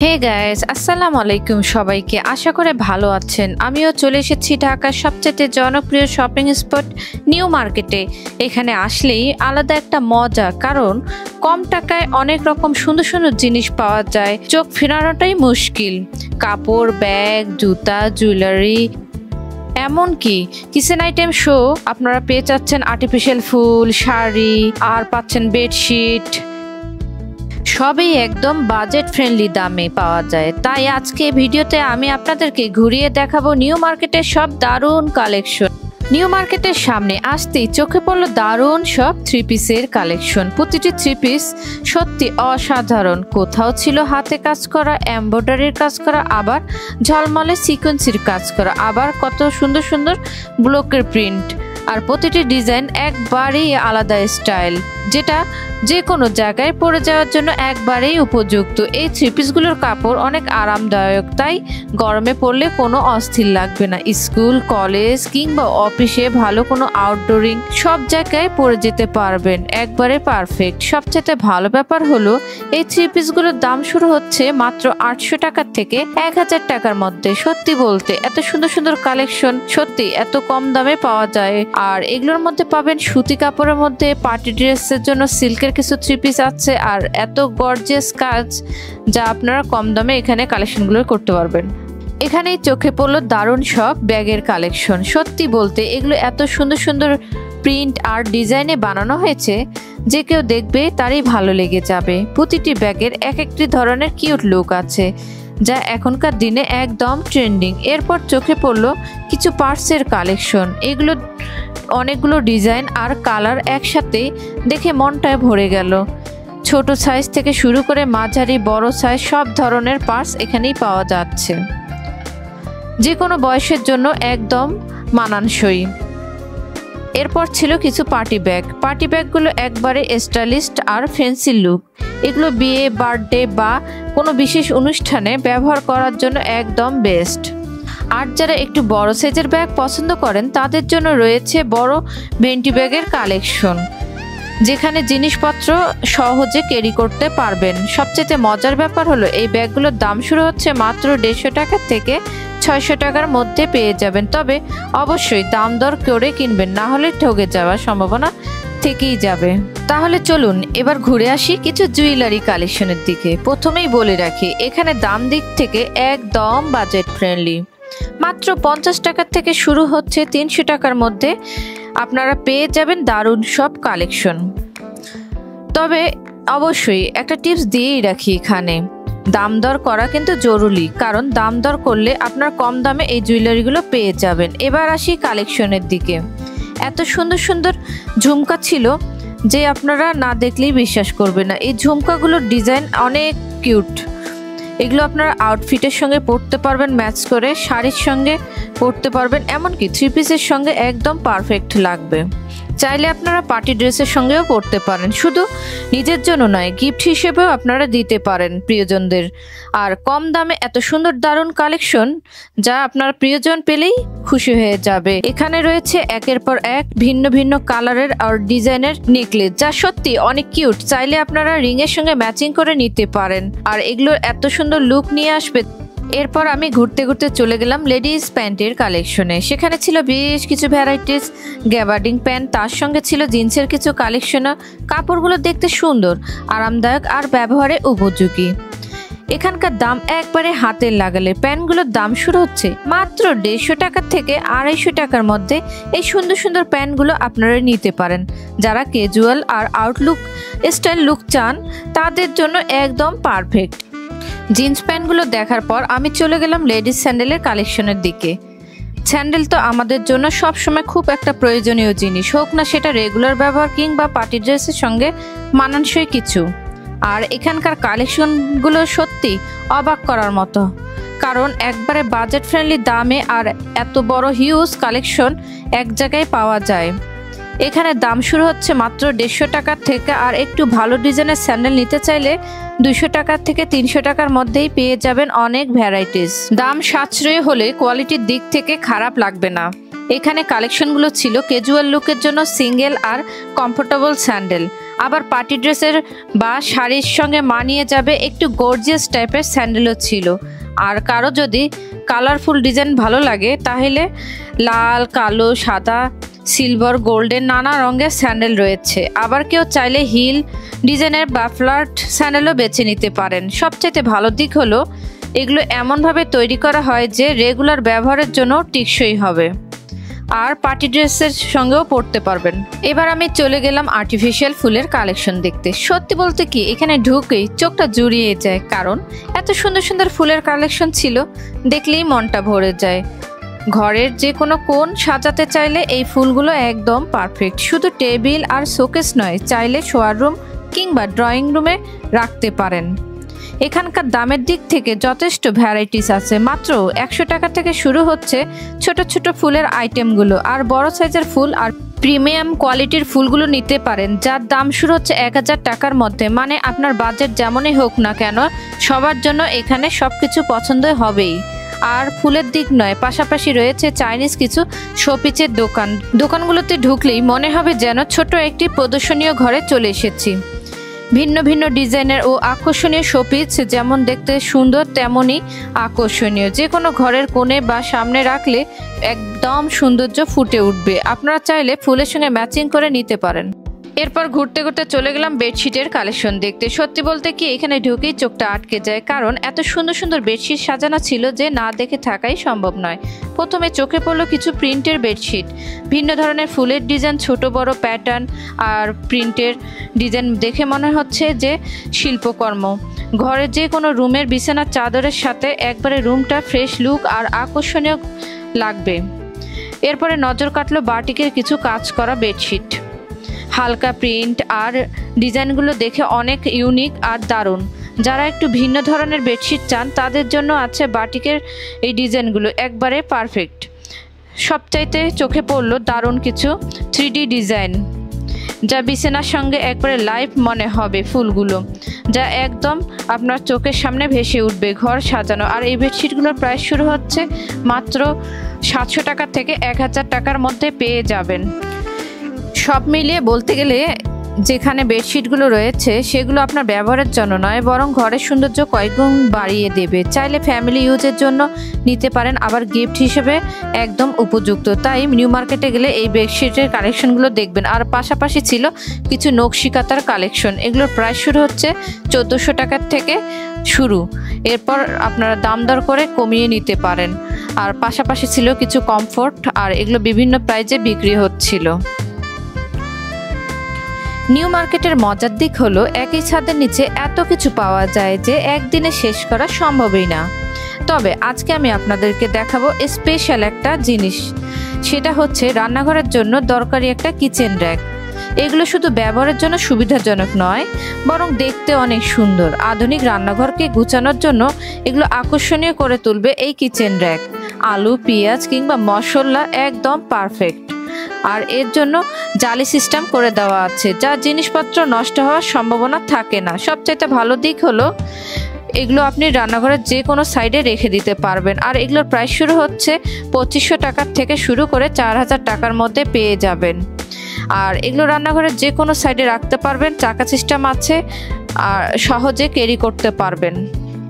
Hey guys, আসসালামু আলাইকুম সবাইকে। আশা করে ভালো আছেন। আমিও চলে এসেছি ঢাকার সবচেয়ে জনপ্রিয় শপিং স্পট নিউ মার্কেটে। এখানে আসলেই আলাদা একটা মজা, কারণ কম টাকায় অনেক রকম সুন্দর সুন্দর জিনিস পাওয়া যায়, চোখ ফেরানোটাই মুশকিল। কাপড়, ব্যাগ, জুতা, জুয়েলারি, এমনকি কিচেন আইটেম শো আপনারা পেয়ে যাচ্ছেন আর্টিফিশিয়াল ফুল, শাড়ি, আর পাচ্ছেন বেডশিট। সবই একদম বাজেট ফ্রেন্ডলি দামে পাওয়া যায়। তাই আজকে ভিডিওতে আমি আপনাদেরকে ঘুরিয়ে দেখাবো নিউ মার্কেটের সব দারুণ কালেকশন। নিউ মার্কেটের সামনে আসতেই চোখে পড়লো দারুণ সব থ্রি পিসের কালেকশন। প্রতিটি থ্রি পিস সত্যি অসাধারণ। কোথাও ছিল হাতে কাজ করা, এমব্রয়ডারির কাজ করা, আবার ঝলমলে সিকোয়েন্সির কাজ করা, আবার কত সুন্দর সুন্দর ব্লকের প্রিন্ট। আর প্রতিটি ডিজাইন একবারেই আলাদা স্টাইল, যেটা যে কোনো জায়গায় পরে যাওয়ার জন্য একবারেই উপযুক্ত। এই থ্রি পিসগুলোর কাপড় অনেক আরামদায়ক, তাই গরমে পরলে কোনো অস্থির লাগবে না। স্কুল, কলেজ কিংবা অফিসে ভালো কোনো আউটডোরিং সব জায়গায় পরে যেতে পারবেন, একবারে পারফেক্ট। সবচেয়ে ভালো ব্যাপার হলো এই থ্রি পিসগুলোর দাম শুরু হচ্ছে মাত্র 800 টাকার থেকে 1000 টাকার মধ্যে। সত্যি বলতে এত সুন্দর সুন্দর কালেকশন সত্যি এত কম দামে পাওয়া যায়। আর এগুলোর মধ্যে পাবেন সুতি কাপড়ের মধ্যে পার্টি ড্রেসের জন্য সিল্কের কিছু থ্রি পিস আছে, আর এত গর্জিয়াস কাজ যা আপনারা কম দামে এখানে কালেকশনগুলো করতে পারবেন। এখানেই চোখে পড়লো দারুণ সব ব্যাগের কালেকশন। সত্যি বলতে এগুলো এত সুন্দর সুন্দর প্রিন্ট আর ডিজাইনে বানানো হয়েছে, যে কেউ দেখবে তারই ভালো লেগে যাবে। প্রতিটি ব্যাগের এক একটি ধরনের কিউট লুক আছে, যা এখনকার দিনে একদম ট্রেন্ডিং। এরপর চোখে পড়লো কিছু পার্সের কালেকশন। এগুলো অনেকগুলো ডিজাইন আর কালার একসাথে দেখে মনটায় ভরে গেল। ছোট সাইজ থেকে শুরু করে মাঝারি, বড় সাইজ সব ধরনের পার্স এখানেই পাওয়া যাচ্ছে, যে কোনো বয়সের জন্য একদম মানানসই। এরপর ছিল কিছু পার্টি ব্যাগ। পার্টি ব্যাগগুলো একবারে স্টাইলিস্ট আর ফ্যান্সি লুক। এগুলো বিয়ে, বার্থডে বা কোনো বিশেষ অনুষ্ঠানে ব্যবহার করার জন্য একদম বেস্ট। আর যারা একটু বড় সাইজের ব্যাগ পছন্দ করেন তাদের জন্য রয়েছে বড় ভেন্টি ব্যাগের কালেকশন, যেখানে জিনিসপত্র সহজে ক্যারি করতে পারবেন। সবচেয়ে মজার ব্যাপার হলো এই ব্যাগগুলোর দাম শুরু হচ্ছে মাত্র 150 টাকা থেকে 600 টাকার মধ্যে পেয়ে যাবেন। তবে অবশ্যই দাম দর করে কিনবেন, না হলে ঠকে যাওয়ার সম্ভাবনা থেকেই যাবে। তাহলে চলুন এবার ঘুরে আসি কিছু জুয়েলারি কালেকশনের দিকে। প্রথমেই বলে রাখি, এখানে দাম দিক থেকে একদম বাজেট ফ্রেন্ডলি। মাত্র 50 টাকা থেকে শুরু হচ্ছে 300 টাকার মধ্যে আপনারা পেয়ে যাবেন দারুণ সব কালেকশন। তবে অবশ্যই একটা টিপস দিয়েই রাখি, এখানে দাম দর করা কিন্তু জরুরি, কারণ দাম দর করলে আপনার কম দামে এই জুয়েলারিগুলো পেয়ে যাবেন। এবার আসি কালেকশনের দিকে। এত সুন্দর সুন্দর ঝুমকা ছিল যে আপনারা না দেখলেই বিশ্বাস করবেন না। এই ঝুমকাগুলোর ডিজাইন অনেক কিউট। এগুলো আপনারা আউটফিটের সঙ্গে পরতে পারবেন, ম্যাচ করে শাড়ির সঙ্গে পরতে পারবেন, এমনকি থ্রি পিসের সঙ্গে একদম পারফেক্ট লাগবে। চাইলে আপনারা পার্টি ড্রেসের সঙ্গেও পরতে পারেন, শুধু নিজের জন্য নয়, গিফট হিসেবেও আপনারা দিতে পারেন প্রিয়জনদের। আর কম দামে এত সুন্দর দারুণ কালেকশন, যা আপনার প্রিয়জন পেলেই খুশি হয়ে যাবে। এখানে রয়েছে একের পর এক ভিন্ন ভিন্ন কালারের আর ডিজাইনের নেকলেস, যা সত্যি অনেক কিউট। চাইলে আপনারা রিং এর সঙ্গে ম্যাচিং করে নিতে পারেন, আর এগুলোর এত সুন্দর লুক নিয়ে আসবে। এরপর আমি ঘুরতে ঘুরতে চলে গেলাম লেডিস প্যান্টের কালেকশনে। সেখানে ছিল বেশ কিছু ভ্যারাইটিস গ্যাবার্ডিং প্যান্ট, তার সঙ্গে ছিল জিন্সের কিছু কালেকশনও। কাপড়গুলো দেখতে সুন্দর, আরামদায়ক আর ব্যবহারে উপযোগী। এখানকার দাম একবারে হাতের লাগালে। প্যান্টগুলোর দাম শুরু হচ্ছে মাত্র 150 টাকা থেকে 250 টাকার মধ্যে। এই সুন্দর সুন্দর প্যান্টগুলো আপনারা নিতে পারেন। যারা ক্যাজুয়াল আর আউটলুক স্টাইল লুক চান তাদের জন্য একদম পারফেক্ট। জিন্স প্যান্টগুলো দেখার পর আমি চলে গেলাম লেডিস স্যান্ডেলের কালেকশনের দিকে। স্যান্ডেল তো আমাদের জন্য সবসময় খুব একটা প্রয়োজনীয় জিনিস, হোক না সেটা রেগুলার ব্যবহার কিংবা পার্টি ড্রেসের সঙ্গে মানানসই কিছু। আর এখানকার কালেকশনগুলো সত্যি অবাক করার মতো, কারণ একবারে বাজেট ফ্রেন্ডলি দামে আর এত বড় হিউজ কালেকশন এক জায়গায় পাওয়া যায়। এখানে দাম শুরু হচ্ছে মাত্র 150 টাকা থেকে, আর একটু ভালো ডিজাইনের স্যান্ডেল নিতে চাইলে 200 টাকা থেকে 300 টাকার মধ্যেই পেয়ে যাবেন অনেক ভ্যারাইটিস। দাম সাশ্রয়ী হলে কোয়ালিটির দিক থেকে খারাপ লাগবে না। এখানে কালেকশনগুলো ছিল ক্যাজুয়াল লুকের জন্য সিঙ্গেল আর কমফোর্টেবল স্যান্ডেল, আবার পার্টি ড্রেসের বা শাড়ির সঙ্গে মানিয়ে যাবে একটু গর্জিয়াস টাইপের স্যান্ডেলও ছিল। আর কারো যদি কালারফুল ডিজাইন ভালো লাগে তাহলে লাল, কালো, সাদা, সিলভার, গোল্ডেন নানা রঙের স্যান্ডেল রয়েছে। আবার কেউ চাইলে হিল ডিজাইনের বা ফ্ল্যাট স্যান্ডেলও বেছে নিতে পারেন। সবচেয়ে ভালো দিক হলো এগুলো এমনভাবে তৈরি করা হয় যে রেগুলার ব্যবহারের জন্য টেকসই হবে আর পার্টি ড্রেসের সঙ্গেও পরতে পারবেন। এবার আমি চলে গেলাম আর্টিফিশিয়াল ফুলের কালেকশন দেখতে। সত্যি বলতে কি এখানে ঢুকেই চোখটা জুড়িয়ে যায়, কারণ এত সুন্দর সুন্দর ফুলের কালেকশন ছিল, দেখলেই মনটা ভরে যায়। ঘরের যে কোনো কোণ সাজাতে চাইলে এই ফুলগুলো একদম পারফেক্ট। শুধু টেবিল আর শোকেস নয়, চাইলে শোয়ার রুম কিংবা ড্রয়িং রুমে রাখতে পারেন। এখানকার দামের দিক থেকে যথেষ্ট ভ্যারাইটিস আছে। মাত্র 100 টাকা থেকে শুরু হচ্ছে ছোট ছোট ফুলের আইটেমগুলো, আর বড় সাইজের ফুল আর প্রিমিয়াম কোয়ালিটির ফুলগুলো নিতে পারেন, যার দাম শুরু হচ্ছে 1000 টাকার মধ্যে। মানে আপনার বাজেট যেমনই হোক না কেন, সবার জন্য এখানে সবকিছু পছন্দ হবেই। আর ফুলের দিক নয়, পাশাপাশি রয়েছে চাইনিজ কিছু শোপিসের দোকানগুলোতে ঢুকলেই মনে হবে যেন ছোট একটি প্রদর্শনীয় ঘরে চলে এসেছি। ভিন্ন ভিন্ন ডিজাইনের ও আকর্ষণীয় শোপিস যেমন দেখতে সুন্দর তেমনই আকর্ষণীয়। যে কোনো ঘরের কোণে বা সামনে রাখলে একদম সৌন্দর্য ফুটে উঠবে। আপনারা চাইলে ফুলের সঙ্গে ম্যাচিং করে নিতে পারেন। এরপর ঘুরতে ঘুরতে চলে গেলাম বেডশিটের কালেকশন দেখতে। সত্যি বলতে কি এখানে ঢুকেই চোখটা আটকে যায়, কারণ এত সুন্দর সুন্দর বেডশিট সাজানো ছিল যে না দেখে থাকাই সম্ভব নয়। প্রথমে চোখে পড়লো কিছু প্রিন্টের বেডশিট, ভিন্ন ধরনের ফুলের ডিজাইন, ছোট বড় প্যাটার্ন আর প্রিন্টের ডিজাইন দেখে মনে হচ্ছে যে শিল্পকর্ম। ঘরের যে কোনো রুমের বিছানার চাদরের সাথে একবারে রুমটা ফ্রেশ লুক আর আকর্ষণীয় লাগবে। এরপরে নজর কাটলো বাটিকের কিছু কাজ করা বেডশিট। হালকা প্রিন্ট আর ডিজাইনগুলো দেখে অনেক ইউনিক আর দারুণ। যারা একটু ভিন্ন ধরনের বেডশিট চান তাদের জন্য আছে বাটিকের এই ডিজাইনগুলো একবারে পারফেক্ট। সবচাইতে চোখে পড়লো দারুণ কিছু 3D ডিজাইন, যা বিছানার সঙ্গে একবারে লাইভ মনে হবে। ফুলগুলো যা একদম আপনার চোখের সামনে ভেসে উঠবে ঘর সাজানো। আর এই বেডশিটগুলোর প্রাইস শুরু হচ্ছে মাত্র 700 টাকা থেকে 1000 টাকার মধ্যে পেয়ে যাবেন। সব মিলিয়ে বলতে গেলে যেখানে বেডশিটগুলো রয়েছে সেগুলো আপনার ব্যবহারের জন্য নয়, বরং ঘরের সৌন্দর্য কয়েকগুণ বাড়িয়ে দেবে। চাইলে ফ্যামিলি ইউজের জন্য নিতে পারেন, আবার গিফট হিসেবে একদম উপযুক্ত। তাই নিউ মার্কেটে গেলে এই বেডশিটের কালেকশনগুলো দেখবেন। আর পাশাপাশি ছিল কিছু নকশিকাতার কালেকশন, এগুলোর প্রাইস শুরু হচ্ছে 1400 টাকার থেকে শুরু। এরপর আপনারা দাম দর করে কমিয়ে নিতে পারেন। আর পাশাপাশি ছিল কিছু কমফোর্ট, আর এগুলো বিভিন্ন প্রাইজে বিক্রি হচ্ছিল। নিউ মার্কেটের মজার দিক হলো একই ছাদের নিচে এত কিছু পাওয়া যায় যে একদিনে শেষ করা সম্ভবই না। তবে আজকে আমি আপনাদেরকে দেখাবো স্পেশাল একটা জিনিস, সেটা হচ্ছে রান্নাঘরের জন্য দরকারি একটা কিচেন র্যাক। এগুলো শুধু ব্যবহারের জন্য সুবিধাজনক নয়, বরং দেখতে অনেক সুন্দর। আধুনিক রান্নাঘরকে গুছানোর জন্য এগুলো আকর্ষণীয় করে তুলবে এই কিচেন র্যাক। আলু, পেঁয়াজ কিংবা মশলা একদম পারফেক্ট। আর এর জন্য জালি সিস্টেম করে দেওয়া আছে, যা জিনিসপত্র নষ্ট হওয়ার সম্ভাবনা থাকে না। সবচাইতে ভালো দিক হলো এগুলো আপনি রান্নাঘরের যে কোনো সাইডে রেখে দিতে পারবেন। আর এগুলোর প্রাইস শুরু হচ্ছে 2500 টাকার থেকে শুরু করে 4000 টাকার মধ্যে পেয়ে যাবেন। আর এগুলো রান্নাঘরের যে কোনো সাইডে রাখতে পারবেন, চাকা সিস্টেম আছে আর সহজে ক্যারি করতে পারবেন।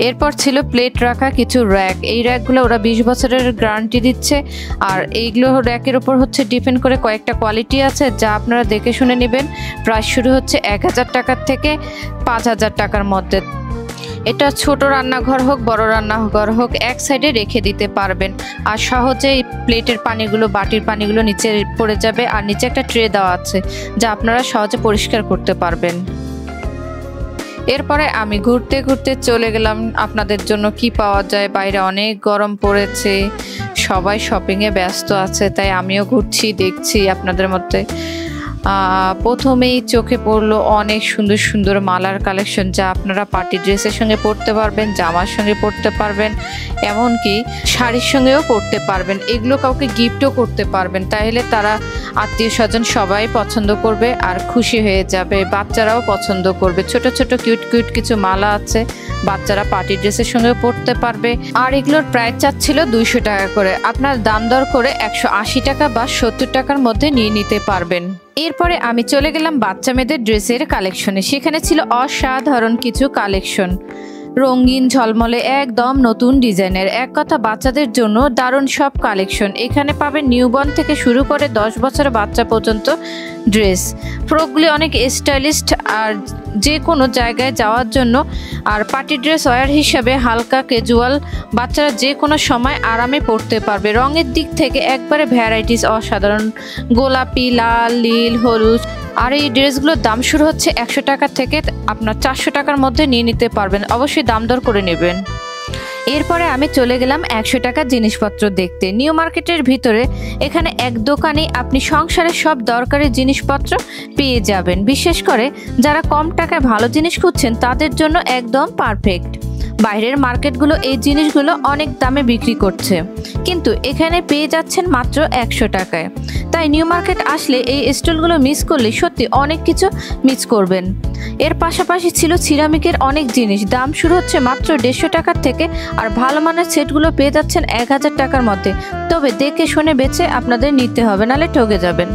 এরপর ছিল প্লেট রাখা কিছু র্যাক। এই র্যাকগুলো ওরা 20 বছরের গ্যারান্টি দিচ্ছে। আর এইগুলো র্যাকের উপর হচ্ছে ডিপেন্ড করে কয়েকটা কোয়ালিটি আছে, যা আপনারা দেখে শুনে নেবেন। প্রাইস শুরু হচ্ছে 1000 টাকার থেকে 5000 টাকার মধ্যে। এটা ছোট রান্নাঘর হোক বড় রান্নাঘর হোক এক সাইডে রেখে দিতে পারবেন। আর সহজেই প্লেটের পানিগুলো, বাটির পানিগুলো নিচে পড়ে যাবে। আর নিচে একটা ট্রে দেওয়া আছে, যা আপনারা সহজে পরিষ্কার করতে পারবেন। এরপরে আমি ঘুরতে ঘুরতে চলে গেলাম আপনাদের জন্য কি পাওয়া যায়। বাইরে অনেক গরম পড়েছে, সবাই শপিংয়ে ব্যস্ত আছে, তাই আমিও ঘুরছি, দেখছি আপনাদের মধ্যে। প্রথমেই চোখে পড়লো অনেক সুন্দর সুন্দর মালার কালেকশন, যা আপনারা পার্টি ড্রেসের সঙ্গে পরতে পারবেন, জামার সঙ্গে পরতে পারবেন, এমনকি শাড়ির সঙ্গেও পরতে পারবেন। এগুলো কাউকে গিফটও করতে পারবেন, তাহলে তারা আত্মীয় স্বজন সবাই পছন্দ করবে আর খুশি হয়ে যাবে। বাচ্চারাও পছন্দ করবে। ছোট ছোট কিউট কিউট কিছু মালা আছে, বাচ্চারা পার্টি ড্রেসের সঙ্গে পরতে পারবে। আর এগুলোর প্রাইস চাচ্ছিল 200 টাকা করে। আপনার দাম দর করে 180 টাকা বা 70 টাকার মধ্যে নিয়ে নিতে পারবেন। এরপরে আমি চলে গেলাম বাচ্চা মেয়েদের ড্রেসের কালেকশনে। সেখানে ছিল অসাধারণ কিছু কালেকশন, রঙিন ঝলমলে একদম নতুন ডিজাইনের, এক কথা বাচ্চাদের জন্য দারুণ সব কালেকশন। এখানে পাবেন নিউবর্ন থেকে শুরু করে 10 বছরের বাচ্চা পর্যন্ত ড্রেস। ফ্রকগুলি অনেক স্টাইলিস্ট আর যে কোনো জায়গায় যাওয়ার জন্য, আর পার্টি ড্রেস ওয়্যার হিসাবে হালকা ক্যাজুয়াল, বাচ্চারা যে কোনো সময় আরামে পরতে পারবে। রঙের দিক থেকে একবারে ভ্যারাইটিস অসাধারণ, গোলাপি, লাল, নীল, হলুদ। আর এই ড্রেসগুলোর দাম শুরু হচ্ছে 100 টাকা থেকে, আপনার 400 টাকার মধ্যে নিয়ে নিতে পারবেন, অবশ্যই দাম দর করে নেবেন। এরপরে আমি চলে গেলাম 100 টাকার জিনিসপত্র দেখতে নিউ মার্কেটের ভিতরে। এখানে এক দোকানে আপনি সংসারের সব দরকারি জিনিসপত্র পেয়ে যাবেন। বিশেষ করে যারা কম টাকায় ভালো জিনিস খুঁজছেন তাদের জন্য একদম পারফেক্ট। বাইরের মার্কেটগুলো এই জিনিসগুলো অনেক দামে বিক্রি করছে, কিন্তু এখানে পেয়ে যাচ্ছেন মাত্র 100 টাকায়। তাই নিউ মার্কেট আসলে এই স্টলগুলো মিস করলে সত্যি অনেক কিছু মিস করবেন। এর পাশাপাশি ছিল সিরামিকের অনেক জিনিস, দাম শুরু হচ্ছে মাত্র 150 টাকার থেকে, আর ভালো মানের সেটগুলো পেয়ে যাচ্ছেন 1000 টাকার মধ্যে। তবে দেখে শুনে বেছে আপনাদের নিতে হবে, নাহলে ঠকে যাবেন।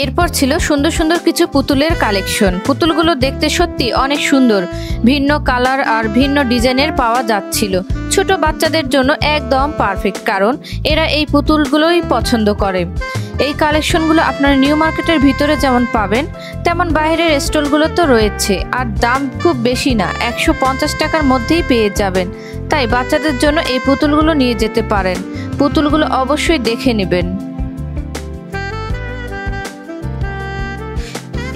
এরপর ছিল সুন্দর সুন্দর কিছু পুতুলের কালেকশন। পুতুলগুলো দেখতে সত্যি অনেক সুন্দর, ভিন্ন কালার আর ভিন্ন ডিজাইনের পাওয়া যাচ্ছিল। ছোট বাচ্চাদের জন্য একদম পারফেক্ট, কারণ এরা এই পুতুলগুলোই পছন্দ করে। এই কালেকশনগুলো আপনারা নিউ মার্কেটের ভিতরে যেমন পাবেন, তেমন বাইরের স্টলগুলো তো রয়েছে, আর দাম খুব বেশি না, 150 টাকার মধ্যেই পেয়ে যাবেন। তাই বাচ্চাদের জন্য এই পুতুলগুলো নিয়ে যেতে পারেন। পুতুলগুলো অবশ্যই দেখে নেবেন।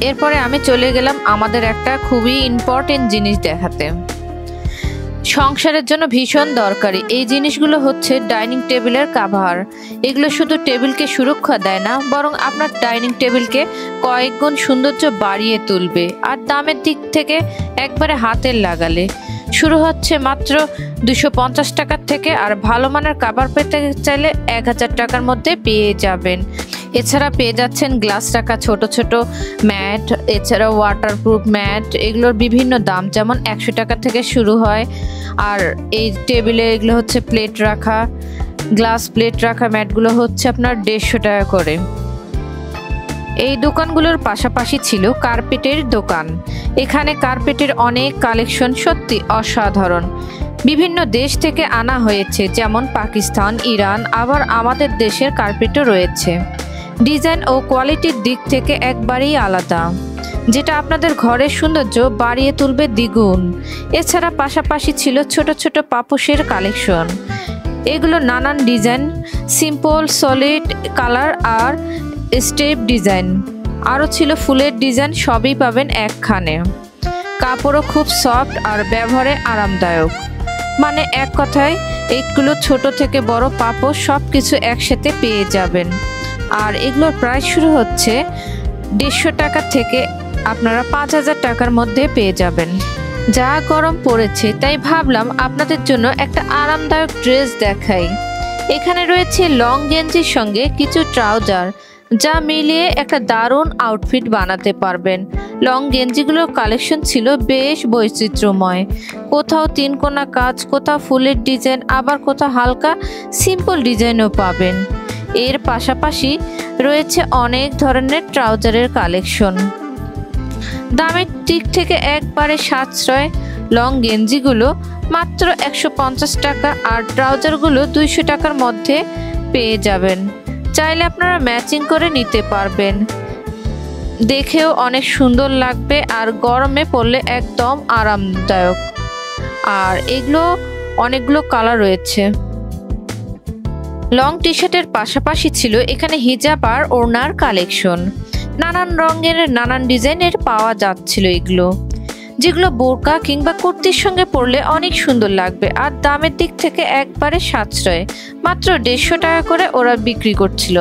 এরপরে আমি চলে গেলাম আমাদের একটা খুবই ইম্পর্টেন্ট জিনিস দেখাতে, সংসারের জন্য ভীষণ দরকারি। এই জিনিসগুলো হচ্ছে ডাইনিং টেবিলের কাভার। এগুলো শুধু টেবিলকে সুরক্ষা দেয় না, বরং আপনার ডাইনিং টেবিলকে কয়েক গুণ সৌন্দর্য বাড়িয়ে তুলবে। আর দামের দিক থেকে একবারে হাতের লাগালে শুরু হচ্ছে মাত্র 250 টাকার থেকে, আর ভালো মানের কাভার পেতে চাইলে 1000 টাকার মধ্যে পেয়ে যাবেন। এছাড়া পেয়ে যাচ্ছেন গ্লাস রাখা ছোট ছোট ম্যাট, এছাড়া ওয়াটারপ্রুফ ম্যাট। এগুলোর বিভিন্ন দাম, যেমন 100 টাকা থেকে শুরু হয়। আর এই টেবিলে এগুলো হচ্ছে প্লেট রাখা, গ্লাস প্লেট রাখা ম্যাটগুলো হচ্ছে আপনার 150 টাকা করে। এই দোকানগুলোর পাশাপাশি ছিল কার্পেটের দোকান। এখানে কার্পেটের অনেক কালেকশন সত্যি অসাধারণ, বিভিন্ন দেশ থেকে আনা হয়েছে, যেমন পাকিস্তান, ইরান, আবার আমাদের দেশের কার্পেটও রয়েছে। ডিজাইন ও কোয়ালিটির দিক থেকে একবারেই আলাদা, যেটা আপনাদের ঘরের সৌন্দর্য বাড়িয়ে তুলবে দ্বিগুণ। এছাড়া পাশাপাশি ছিল ছোট ছোট পাপোশের কালেকশন। এগুলো নানান ডিজাইন, সিম্পল, সলিড কালার আর স্টেপ ডিজাইন। আরও ছিল ফুলের ডিজাইন, সবই পাবেন একখানে। কাপড়ও খুব সফট আর ব্যবহারে আরামদায়ক। মানে এক কথায় এইগুলো ছোট থেকে বড় পাপোশ সব কিছু একসাথে পেয়ে যাবেন। আর এগুলোর প্রাইস শুরু হচ্ছে 150 টাকা থেকে, আপনারা 5000 টাকার মধ্যে পেয়ে যাবেন। যা গরম পড়েছে, তাই ভাবলাম আপনাদের জন্য একটা আরামদায়ক ড্রেস দেখাই। এখানে রয়েছে লং গেঞ্জির সঙ্গে কিছু ট্রাউজার, যা মিলিয়ে একটা দারুণ আউটফিট বানাতে পারবেন। লং গেঞ্জিগুলোর কালেকশন ছিল বেশ বৈচিত্র্যময়, কোথাও 3 কোনা কাজ, কোথাও ফুলের ডিজাইন, আবার কোথাও হালকা সিম্পল ডিজাইনও পাবেন। এর পাশাপাশি রয়েছে অনেক ধরনের ট্রাউজারের কালেকশন। দামের দিক থেকে একবারে সাশ্রয়। লং গেঞ্জিগুলো মাত্র 150 টাকা, আর ট্রাউজারগুলো 200 টাকার মধ্যে পেয়ে যাবেন। চাইলে আপনারা ম্যাচিং করে নিতে পারবেন, দেখেও অনেক সুন্দর লাগবে, আর গরমে পরলে একদম আরামদায়ক। আর এগুলো অনেকগুলো কালার রয়েছে। লং টি শার্টের পাশাপাশি ছিল এখানে হিজাব আর ওড়নার কালেকশন। নানান রঙের নানান ডিজাইনের পাওয়া যাচ্ছিল এগুলো, যেগুলো বোরকা কিংবা কুর্তির সঙ্গে পরলে অনেক সুন্দর লাগবে। আর দামের দিক থেকে একবারে সাশ্রয়, মাত্র 150 টাকা করে ওরা বিক্রি করছিল।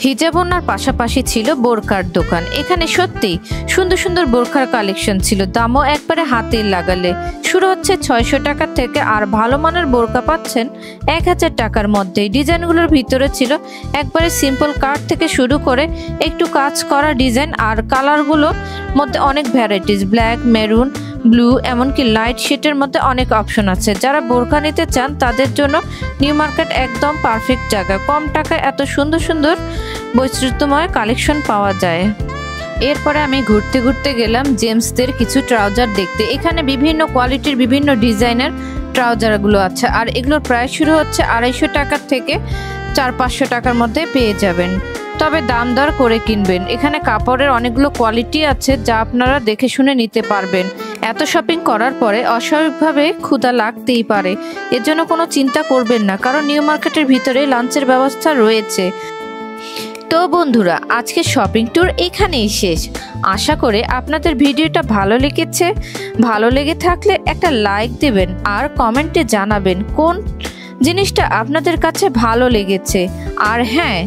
হিজাব ওড়নার পাশাপাশি ছিল বোরকার দোকান। এখানে সত্যি সুন্দর সুন্দর বোরকার কালেকশন ছিল, দামও একবারে হাতের লাগালে। শুরু হচ্ছে 600 টাকা থেকে, আর ভালো মানের বোরকা পাচ্ছেন 1000 টাকার মধ্যে। ডিজাইনগুলোর ভিতরে ছিল একবারে সিম্পল কাট থেকে শুরু করে একটু কাজ করা ডিজাইন, আর কালারগুলোর মধ্যে অনেক ভ্যারাইটিস, ব্ল্যাক, মেরুন, ব্লু এমনকি লাইট শেডের মধ্যে অনেক অপশন আছে। যারা বোরকা নিতে চান তাদের জন্য নিউ মার্কেট একদম পারফেক্ট জায়গা। কম টাকায় এত সুন্দর সুন্দর বৈচিত্র্যময় কালেকশন পাওয়া যায়। এরপরে আমি ঘুরতে ঘুরতে গেলাম জেমসদের কিছু ট্রাউজার দেখতে। এখানে বিভিন্ন কোয়ালিটির বিভিন্ন ডিজাইনের ট্রাউজারগুলো আছে, আর এগুলোর প্রাইস শুরু হচ্ছে 250 টাকা থেকে 400-500 টাকার মধ্যে পেয়ে যাবেন। তবে দাম দর করে কিনবেন। এখানে কাপড়ের অনেকগুলো কোয়ালিটি আছে যা আপনারা দেখে শুনে নিতে পারবেন। এত শপিং করার পরে অস্বাভাবিকভাবে ক্ষুধা লাগতেই পারে, এর জন্য কোনো চিন্তা করবেন না, কারণ নিউ মার্কেটের ভিতরে লাঞ্চের ব্যবস্থা রয়েছে। তো বন্ধুরা, আজকের শপিং ট্যুর এখানেই শেষ। আশা করে আপনাদের ভিডিওটা ভালো লেগেছে। ভালো লেগে থাকলে একটা লাইক দেবেন আর কমেন্টে জানাবেন কোন জিনিসটা আপনাদের কাছে ভালো লেগেছে। আর হ্যাঁ,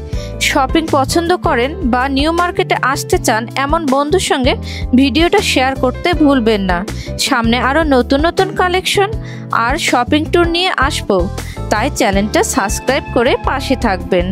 শপিং পছন্দ করেন বা নিউ মার্কেটে আসতে চান এমন বন্ধুর সঙ্গে ভিডিওটা শেয়ার করতে ভুলবেন না। সামনে আরও নতুন নতুন কালেকশন আর শপিং ট্যুর নিয়ে আসবো, তাই চ্যানেলটা সাবস্ক্রাইব করে পাশে থাকবেন।